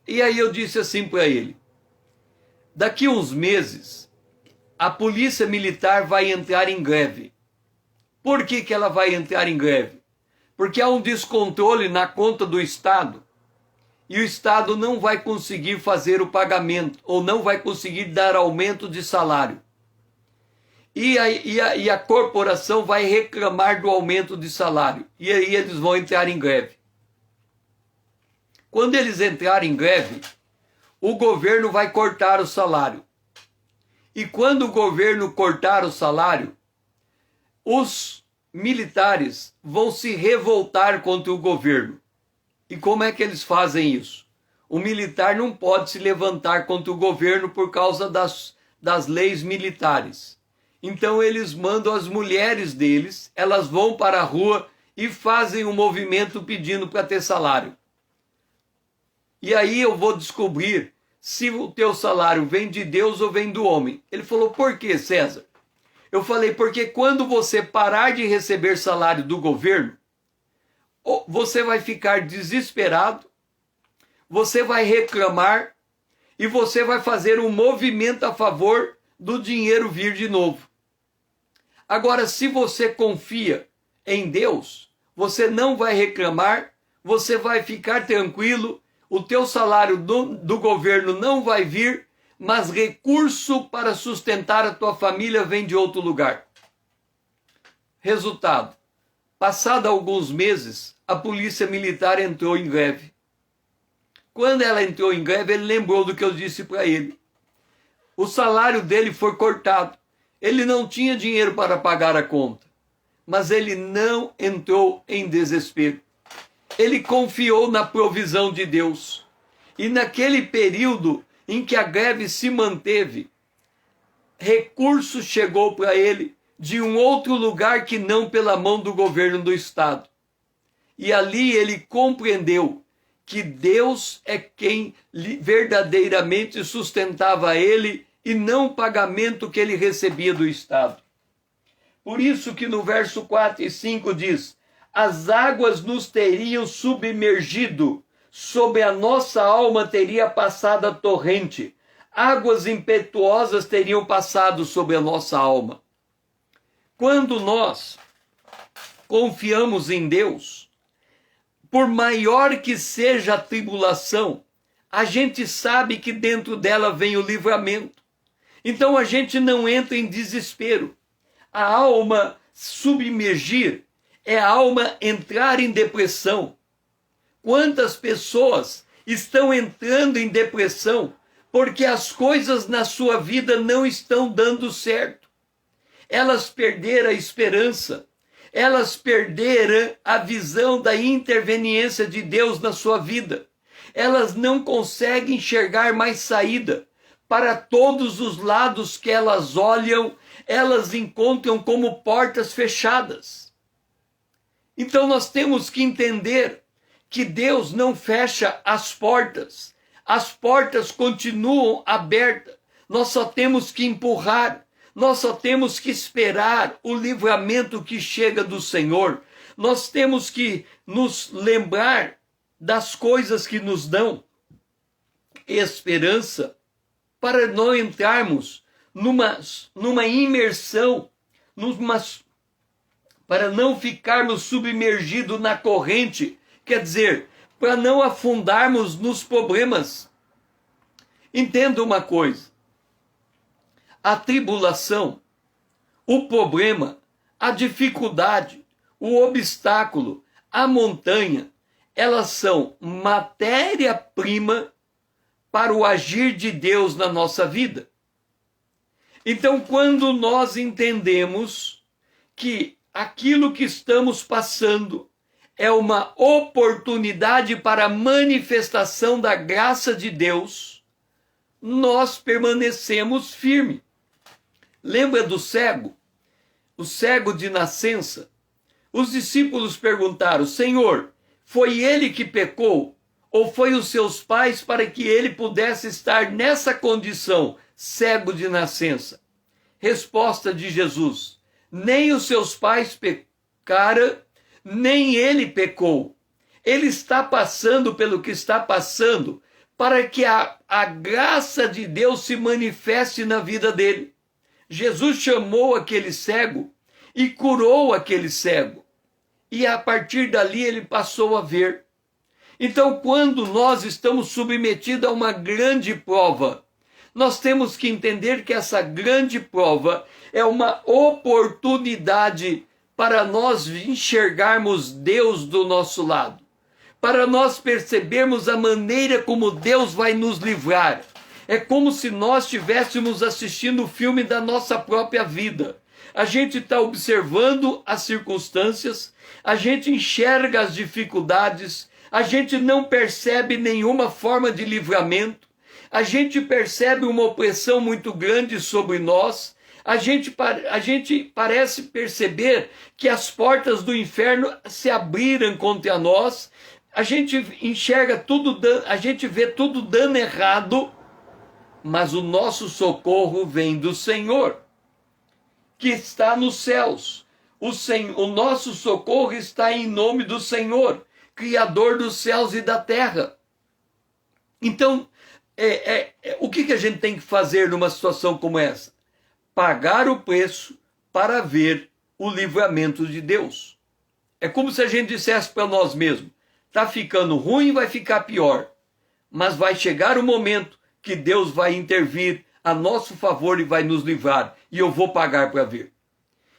E aí eu disse assim para ele, daqui uns meses a polícia militar vai entrar em greve. Por que ela vai entrar em greve? Porque há um descontrole na conta do Estado e o Estado não vai conseguir fazer o pagamento ou não vai conseguir dar aumento de salário. E a corporação vai reclamar do aumento de salário e aí eles vão entrar em greve. Quando eles entrarem em greve, o governo vai cortar o salário. E quando o governo cortar o salário, os militares vão se revoltar contra o governo. E como é que eles fazem isso? O militar não pode se levantar contra o governo por causa das leis militares. Então eles mandam as mulheres deles, elas vão para a rua e fazem um movimento pedindo para ter salário. E aí eu vou descobrir se o teu salário vem de Deus ou vem do homem. Ele falou, por quê, César? Eu falei, porque quando você parar de receber salário do governo, você vai ficar desesperado, você vai reclamar e você vai fazer um movimento a favor do dinheiro vir de novo. Agora, se você confia em Deus, você não vai reclamar, você vai ficar tranquilo, o teu salário do governo não vai vir, mas recurso para sustentar a tua família vem de outro lugar. Resultado, passado alguns meses, a polícia militar entrou em greve. Quando ela entrou em greve, ele lembrou do que eu disse para ele. O salário dele foi cortado. Ele não tinha dinheiro para pagar a conta, mas ele não entrou em desespero. Ele confiou na provisão de Deus. E naquele período em que a greve se manteve, recurso chegou para ele de um outro lugar que não pela mão do governo do estado. E ali ele compreendeu que Deus é quem verdadeiramente sustentava ele e não o pagamento que ele recebia do estado. Por isso que no verso 4 e 5 diz, as águas nos teriam submergido sobre a nossa alma teria passado a torrente, águas impetuosas teriam passado sobre a nossa alma. Quando nós confiamos em Deus, por maior que seja a tribulação, a gente sabe que dentro dela vem o livramento. Então a gente não entra em desespero. A alma submergir é a alma entrar em depressão. Quantas pessoas estão entrando em depressão porque as coisas na sua vida não estão dando certo? Elas perderam a esperança, elas perderam a visão da interveniência de Deus na sua vida. Elas não conseguem enxergar mais saída. Para todos os lados que elas olham, elas encontram como portas fechadas. Então nós temos que entender que Deus não fecha as portas continuam abertas. Nós só temos que empurrar, nós só temos que esperar o livramento que chega do Senhor. Nós temos que nos lembrar das coisas que nos dão esperança, para não entrarmos numa imersão, para não ficarmos submergidos na corrente, quer dizer, para não afundarmos nos problemas. Entenda uma coisa: a tribulação, o problema, a dificuldade, o obstáculo, a montanha, elas são matéria-prima para o agir de Deus na nossa vida. Então, quando nós entendemos que aquilo que estamos passando é uma oportunidade para a manifestação da graça de Deus, nós permanecemos firmes. Lembra do cego? O cego de nascença? Os discípulos perguntaram: Senhor, foi ele que pecou? Ou foi os seus pais para que ele pudesse estar nessa condição, cego de nascença? Resposta de Jesus: nem os seus pais pecaram, nem ele pecou. Ele está passando pelo que está passando para que a graça de Deus se manifeste na vida dele. Jesus chamou aquele cego e curou aquele cego. E a partir dali ele passou a ver. Então, quando nós estamos submetidos a uma grande prova, nós temos que entender que essa grande prova é uma oportunidade para nós enxergarmos Deus do nosso lado, para nós percebermos a maneira como Deus vai nos livrar. É como se nós estivéssemos assistindo o filme da nossa própria vida. A gente está observando as circunstâncias, a gente enxerga as dificuldades, a gente não percebe nenhuma forma de livramento, a gente percebe uma opressão muito grande sobre nós, a gente parece perceber que as portas do inferno se abriram contra nós, a gente enxerga tudo, a gente vê tudo dando errado, mas o nosso socorro vem do Senhor, que está nos céus. O nosso socorro está em nome do Senhor, Criador dos céus e da terra. Então, o que a gente tem que fazer numa situação como essa? Pagar o preço para ver o livramento de Deus. É como se a gente dissesse para nós mesmos: está ficando ruim, vai ficar pior. Mas vai chegar o momento que Deus vai intervir a nosso favor e vai nos livrar. E eu vou pagar para ver.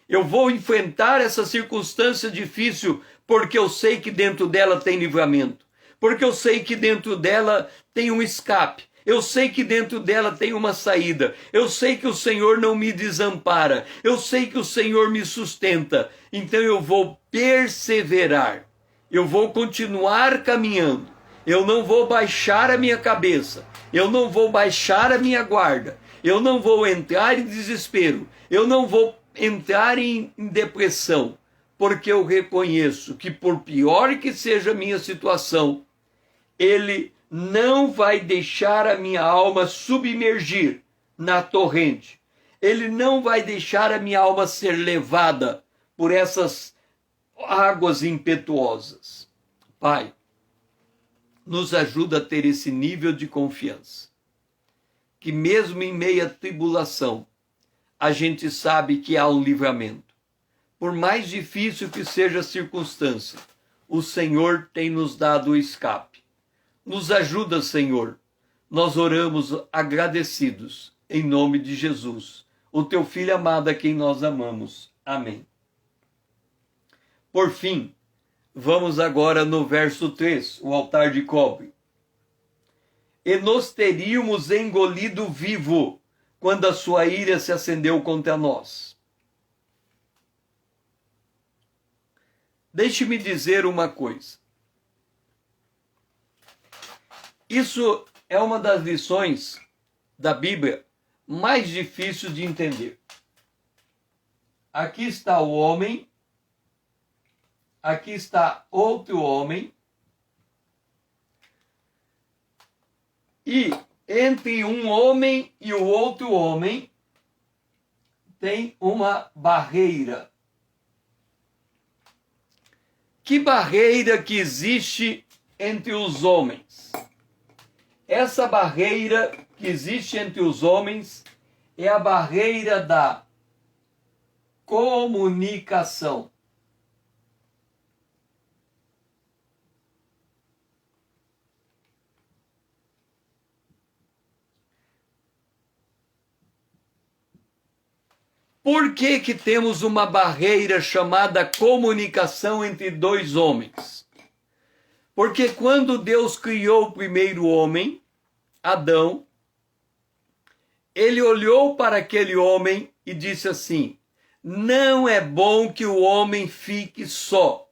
Eu vou enfrentar essa circunstância difícil porque eu sei que dentro dela tem livramento. Porque eu sei que dentro dela tem um escape. Eu sei que dentro dela tem uma saída. Eu sei que o Senhor não me desampara. Eu sei que o Senhor me sustenta. Então eu vou perseverar. Eu vou continuar caminhando. Eu não vou baixar a minha cabeça. Eu não vou baixar a minha guarda. Eu não vou entrar em desespero. Eu não vou entrar em depressão. Porque eu reconheço que, por pior que seja a minha situação, Ele não vai deixar a minha alma submergir na torrente. Ele não vai deixar a minha alma ser levada por essas águas impetuosas. Pai, nos ajuda a ter esse nível de confiança. Que mesmo em meio à tribulação, a gente sabe que há um livramento. Por mais difícil que seja a circunstância, o Senhor tem nos dado o escape. Nos ajuda, Senhor. Nós oramos agradecidos, em nome de Jesus, o teu Filho amado a quem nós amamos. Amém. Por fim, vamos agora no verso 3, o altar de cobre. E nos teríamos engolido vivo, quando a sua ira se acendeu contra nós. Deixe-me dizer uma coisa. Isso é uma das lições da Bíblia mais difíceis de entender. Aqui está o homem, aqui está outro homem, e entre um homem e o outro homem tem uma barreira. Que barreira que existe entre os homens? Essa barreira que existe entre os homens é a barreira da comunicação. Por que que temos uma barreira chamada comunicação entre dois homens? Porque quando Deus criou o primeiro homem, Adão, ele olhou para aquele homem e disse assim: não é bom que o homem fique só.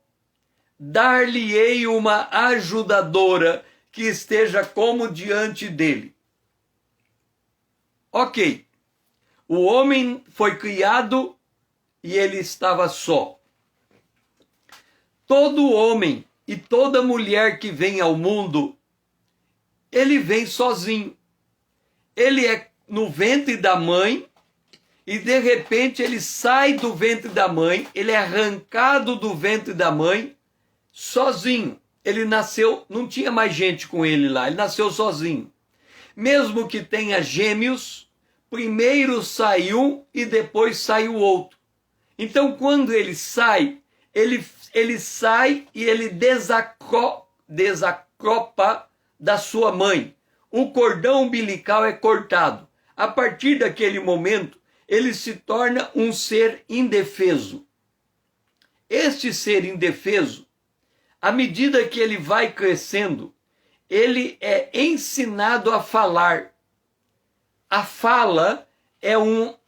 Dar-lhe-ei uma ajudadora que esteja como diante dele. Ok. O homem foi criado e ele estava só. Todo homem e toda mulher que vem ao mundo, ele vem sozinho. Ele é no ventre da mãe e de repente ele sai do ventre da mãe, ele é arrancado do ventre da mãe sozinho. Ele nasceu, não tinha mais gente com ele lá, ele nasceu sozinho. Mesmo que tenha gêmeos, primeiro sai um e depois sai o outro. Então, quando ele sai, ele sai e ele desacropa da sua mãe. O cordão umbilical é cortado. A partir daquele momento, ele se torna um ser indefeso. Este ser indefeso, à medida que ele vai crescendo, ele é ensinado a falar. A fala é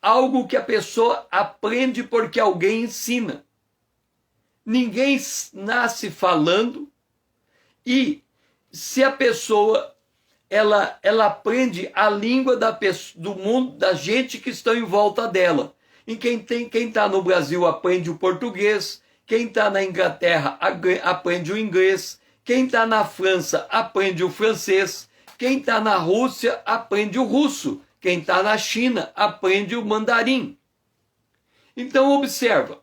algo que a pessoa aprende porque alguém ensina. Ninguém nasce falando e se a pessoa ela aprende a língua do mundo, da gente que está em volta dela. E quem está no Brasil aprende o português, quem está na Inglaterra aprende o inglês, quem está na França aprende o francês, quem está na Rússia aprende o russo. Quem está na China aprende o mandarim. Então, observa.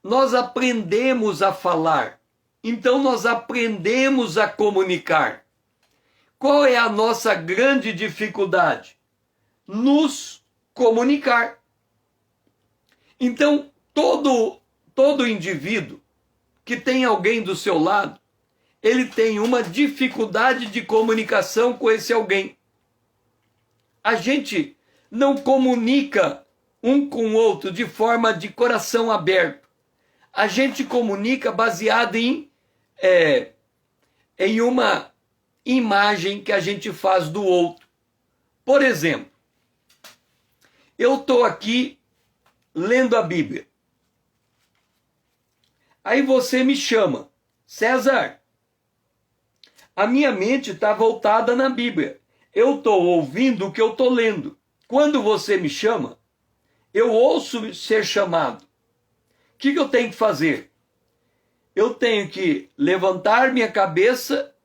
Nós aprendemos a falar. Então, nós aprendemos a comunicar. Qual é a nossa grande dificuldade? Nos comunicar. Então, todo indivíduo que tem alguém do seu lado, ele tem uma dificuldade de comunicação com esse alguém. A gente não comunica um com o outro de forma de coração aberto. A gente comunica baseado em uma imagem que a gente faz do outro. Por exemplo, eu estou aqui lendo a Bíblia. Aí você me chama, César. A minha mente está voltada na Bíblia. Eu estou ouvindo o que eu estou lendo. Quando você me chama, eu ouço ser chamado. O que eu tenho que fazer? Eu tenho que levantar minha cabeça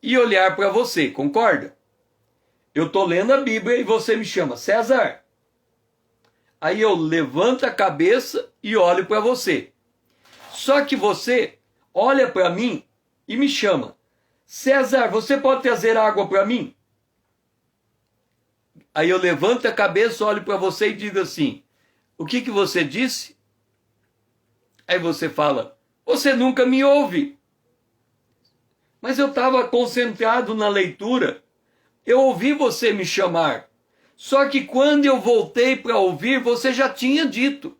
e olhar para você, concorda? Eu estou lendo a Bíblia e você me chama, César. Aí eu levanto a cabeça e olho para você. Só que você olha para mim e me chama, César, você pode trazer água para mim? Aí eu levanto a cabeça, olho para você e digo assim, o que você disse? Aí você fala, você nunca me ouve. Mas eu estava concentrado na leitura, eu ouvi você me chamar. Só que quando eu voltei para ouvir, você já tinha dito.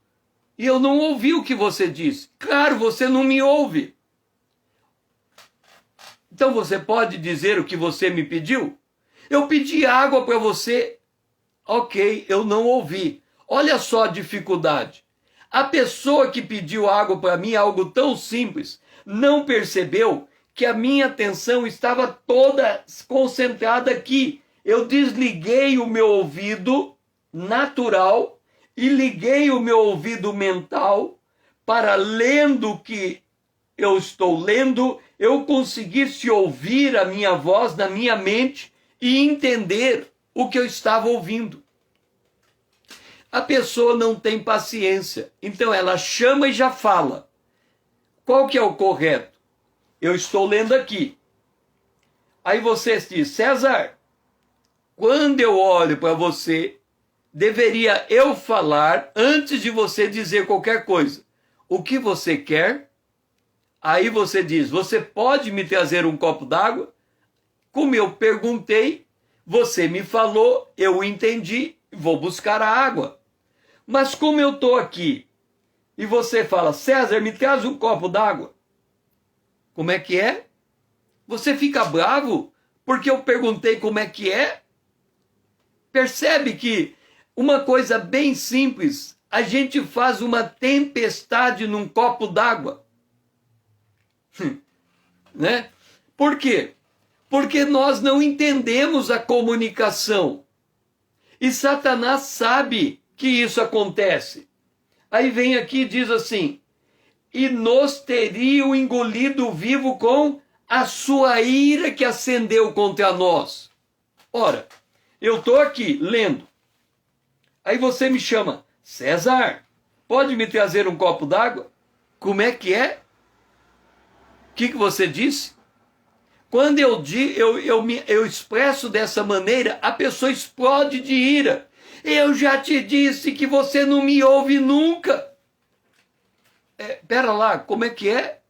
E eu não ouvi o que você disse. Claro, você não me ouve. Então você pode dizer o que você me pediu? Eu pedi água para você. Ok, eu não ouvi. Olha só a dificuldade. A pessoa que pediu água para mim, algo tão simples, não percebeu que a minha atenção estava toda concentrada aqui. Eu desliguei o meu ouvido natural e liguei o meu ouvido mental para, lendo o que eu estou lendo, eu conseguisse ouvir a minha voz na minha mente e entender o que eu estava ouvindo. A pessoa não tem paciência, então ela chama e já fala. Qual que é o correto? Eu estou lendo aqui. Aí você diz, César, quando eu olho para você, deveria eu falar antes de você dizer qualquer coisa. O que você quer? Aí você diz, você pode me trazer um copo d'água? Como eu perguntei, você me falou, eu entendi, vou buscar a água. Mas como eu estou aqui e você fala, César, me traz um copo d'água. Como é que é? Você fica bravo porque eu perguntei como é que é? Percebe que uma coisa bem simples, a gente faz uma tempestade num copo d'água. Né? Por quê? Porque nós não entendemos a comunicação. E Satanás sabe que isso acontece. Aí vem aqui e diz assim, e nos teriam engolido vivo com a sua ira que acendeu contra nós. Ora, eu estou aqui lendo. Aí você me chama, César, pode me trazer um copo d'água? Como é que é? O que você disse? Quando eu expresso dessa maneira, a pessoa explode de ira. Eu já te disse que você não me ouve nunca. Pera lá, como é que é?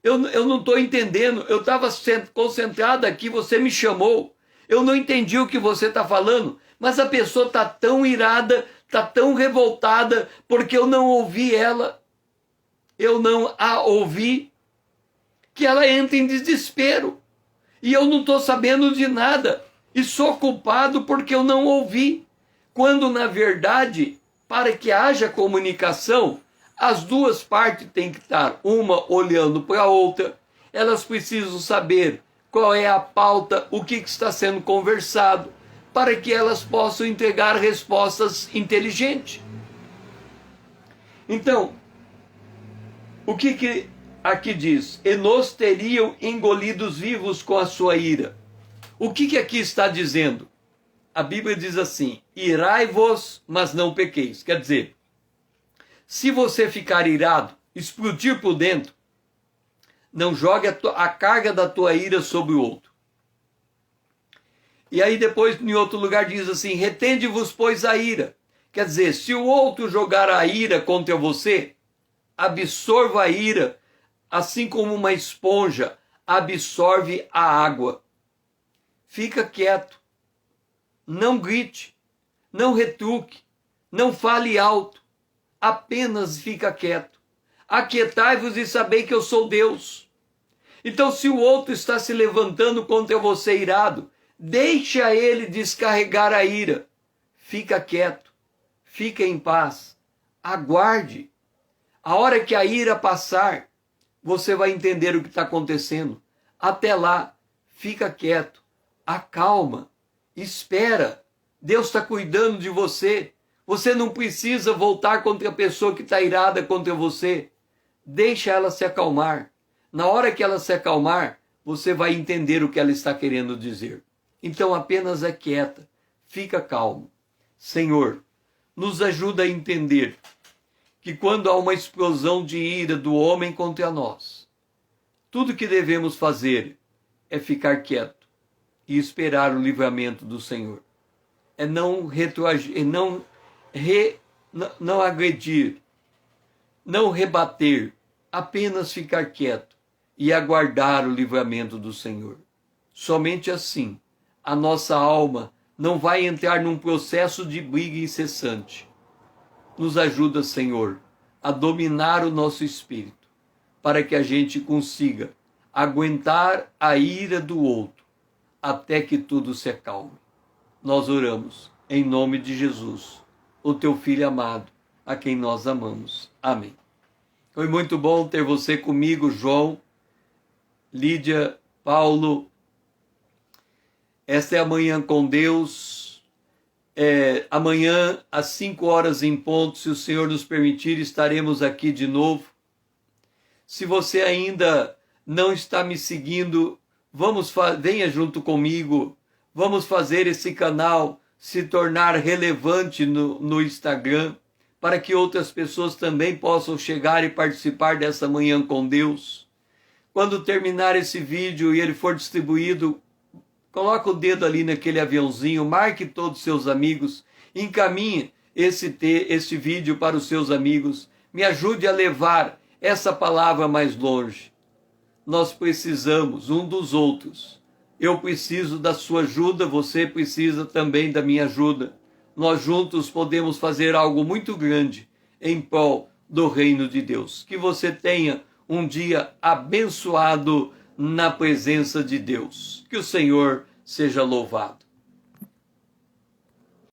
Eu não estou entendendo. Eu estava concentrado aqui, você me chamou. Eu não entendi o que você está falando. Mas a pessoa está tão irada, está tão revoltada, porque eu não ouvi ela. Eu não a ouvi, que ela entra em desespero. E eu não estou sabendo de nada. E sou culpado porque eu não ouvi. Quando, na verdade, para que haja comunicação, as duas partes têm que estar uma olhando para a outra. Elas precisam saber qual é a pauta, o que está sendo conversado, para que elas possam entregar respostas inteligentes. Então, o que aqui diz? E nos teriam engolidos vivos com a sua ira. O que aqui está dizendo? A Bíblia diz assim, irai-vos, mas não pequeis. Quer dizer, se você ficar irado, explodir por dentro, não jogue a carga da tua ira sobre o outro. E aí depois, em outro lugar, diz assim, retende-vos, pois, a ira. Quer dizer, se o outro jogar a ira contra você, absorva a ira, assim como uma esponja absorve a água. Fica quieto. Não grite, não retruque, não fale alto, apenas fica quieto. Aquietai-vos e sabei que eu sou Deus. Então, se o outro está se levantando contra você irado, deixa ele descarregar a ira. Fica quieto, fica em paz, aguarde. A hora que a ira passar, você vai entender o que está acontecendo. Até lá, fica quieto, acalma. Espera, Deus está cuidando de você. Você não precisa voltar contra a pessoa que está irada contra você. Deixa ela se acalmar. Na hora que ela se acalmar, você vai entender o que ela está querendo dizer. Então apenas é quieta, fica calmo. Senhor, nos ajuda a entender que quando há uma explosão de ira do homem contra nós, tudo que devemos fazer é ficar quieto e esperar o livramento do Senhor. É não retroagir, não agredir, não rebater, apenas ficar quieto e aguardar o livramento do Senhor. Somente assim a nossa alma não vai entrar num processo de briga incessante. Nos ajuda, Senhor, a dominar o nosso espírito, para que a gente consiga aguentar a ira do outro, até que tudo se acalme. Nós oramos em nome de Jesus, o teu Filho amado, a quem nós amamos. Amém. Foi muito bom ter você comigo, João, Lídia, Paulo. Esta é a Manhã com Deus. Amanhã, às 5 horas em ponto, se o Senhor nos permitir, estaremos aqui de novo. Se você ainda não está me seguindo, venha junto comigo. Vamos fazer esse canal se tornar relevante no Instagram, para que outras pessoas também possam chegar e participar dessa Manhã com Deus. Quando terminar esse vídeo e ele for distribuído, coloca o dedo ali naquele aviãozinho, marque todos os seus amigos, encaminhe esse vídeo para os seus amigos, me ajude a levar essa palavra mais longe. Nós precisamos um dos outros. Eu preciso da sua ajuda, você precisa também da minha ajuda. Nós juntos podemos fazer algo muito grande em prol do reino de Deus. Que você tenha um dia abençoado na presença de Deus. Que o Senhor seja louvado.